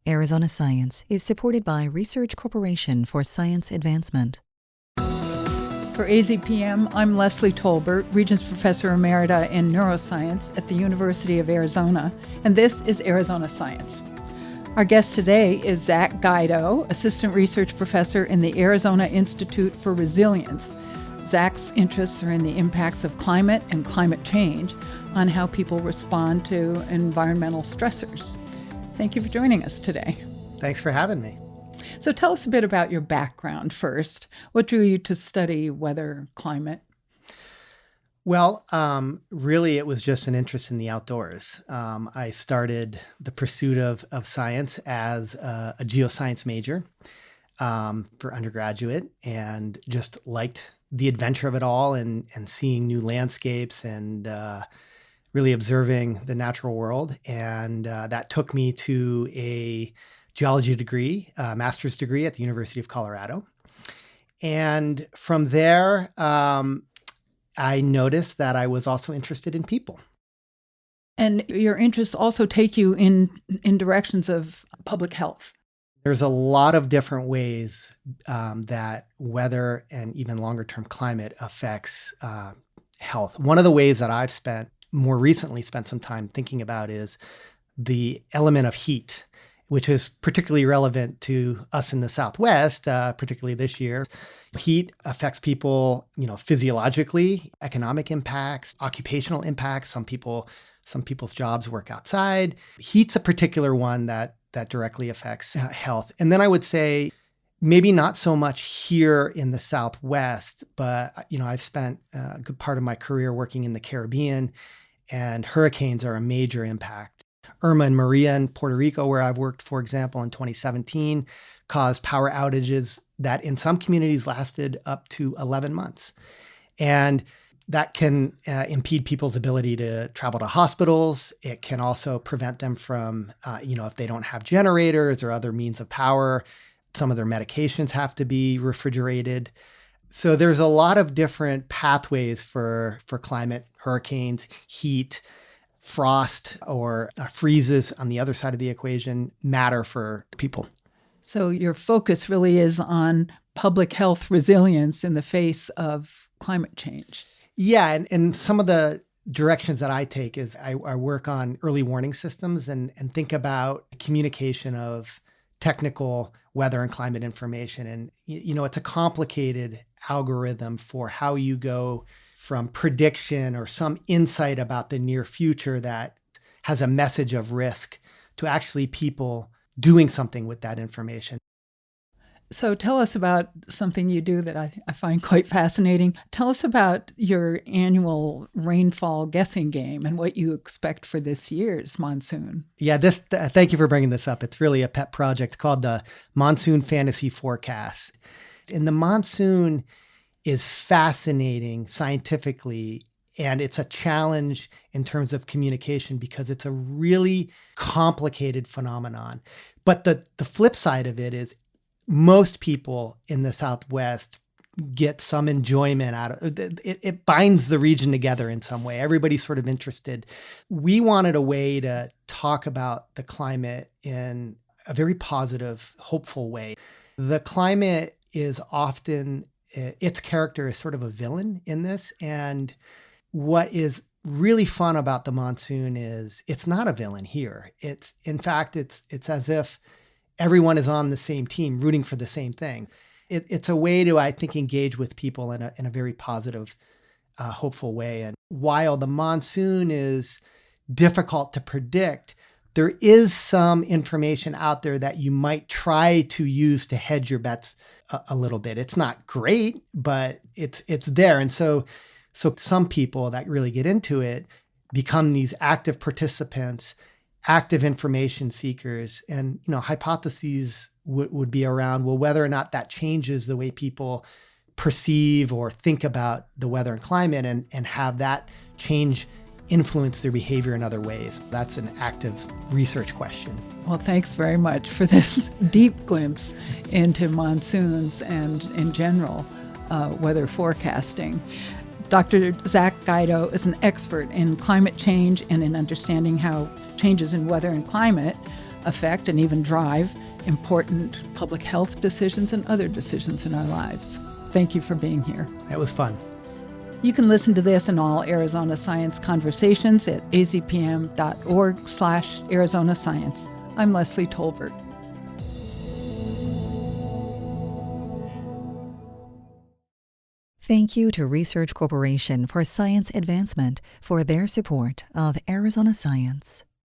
Arizona Science is supported by Research Corporation for Science Advancement. For AZPM, I'm Leslie Tolbert, Regents Professor Emerita in Neuroscience at the University of Arizona, and this is Arizona Science. Our guest today is Zach Guido, Assistant Research Professor in the Arizona Institute for Resilience. Zach's interests are in the impacts of climate and climate change on how people respond to environmental stressors. Thank you for joining us today. Thanks for having me. So tell us a bit about your background first. What drew you to study weather, climate? Well, really, it was just an interest in the outdoors. I started the pursuit of science as a geoscience major for undergraduate and just liked the adventure of it all and seeing new landscapes and really observing the natural world. And that took me to a geology degree, a master's degree at the University of Colorado. And from there, I noticed that I was also interested in people. And your interests also take you in directions of public health. There's a lot of different ways that weather and even longer term climate affects health. One of the ways that I've more recently spent some time thinking about is the element of heat, which is particularly relevant to us in the Southwest, particularly this year. Heat affects people, physiologically, economic impacts, occupational impacts. Some people's jobs work outside. Heat's a particular one that directly affects health. And then I would say maybe not so much here in the Southwest, but I've spent a good part of my career working in the Caribbean, and hurricanes are a major impact. Irma and Maria in Puerto Rico, where I've worked, for example, in 2017, caused power outages that in some communities lasted up to 11 months. And that can impede people's ability to travel to hospitals. It can also prevent them from, if they don't have generators or other means of power, some of their medications have to be refrigerated. So there's a lot of different pathways for climate, hurricanes, heat, frost, or freezes on the other side of the equation matter for people. So your focus really is on public health resilience in the face of climate change. Yeah, and some of the directions that I take is I work on early warning systems and think about communication of technical weather and climate information. And, it's a complicated algorithm for how you go from prediction or some insight about the near future that has a message of risk to actually people doing something with that information. So tell us about something you do that I find quite fascinating. Tell us about your annual rainfall guessing game and what you expect for this year's monsoon. Yeah, thank you for bringing this up. It's really a pet project called the Monsoon Fantasy Forecast. And the monsoon is fascinating scientifically, and it's a challenge in terms of communication because it's a really complicated phenomenon. But the flip side of it is most people in the Southwest get some enjoyment out of it. It binds the region together in some way. Everybody's sort of interested. We wanted a way to talk about the climate in a very positive, hopeful way. The climate is often, its character is sort of a villain in this. And what is really fun about the monsoon is it's not a villain here. In fact, it's as if everyone is on the same team, rooting for the same thing. It's a way to, I think, engage with people in a very positive, hopeful way. And while the monsoon is difficult to predict, there is some information out there that you might try to use to hedge your bets a little bit. It's not great, but it's there. And so some people that really get into it become these active participants, active information seekers, and hypotheses would be around, well, whether or not that changes the way people perceive or think about the weather and climate, and have that change influence their behavior in other ways. That's an active research question. Well, thanks very much for this deep glimpse into monsoons and, in general, weather forecasting. Dr. Zach Guido is an expert in climate change and in understanding how changes in weather and climate affect, and even drive important public health decisions and other decisions in our lives. Thank you for being here. That was fun. You can listen to this and all Arizona Science conversations at azpm.org/Arizona Science. I'm Leslie Tolbert. Thank you to Research Corporation for Science Advancement for their support of Arizona Science.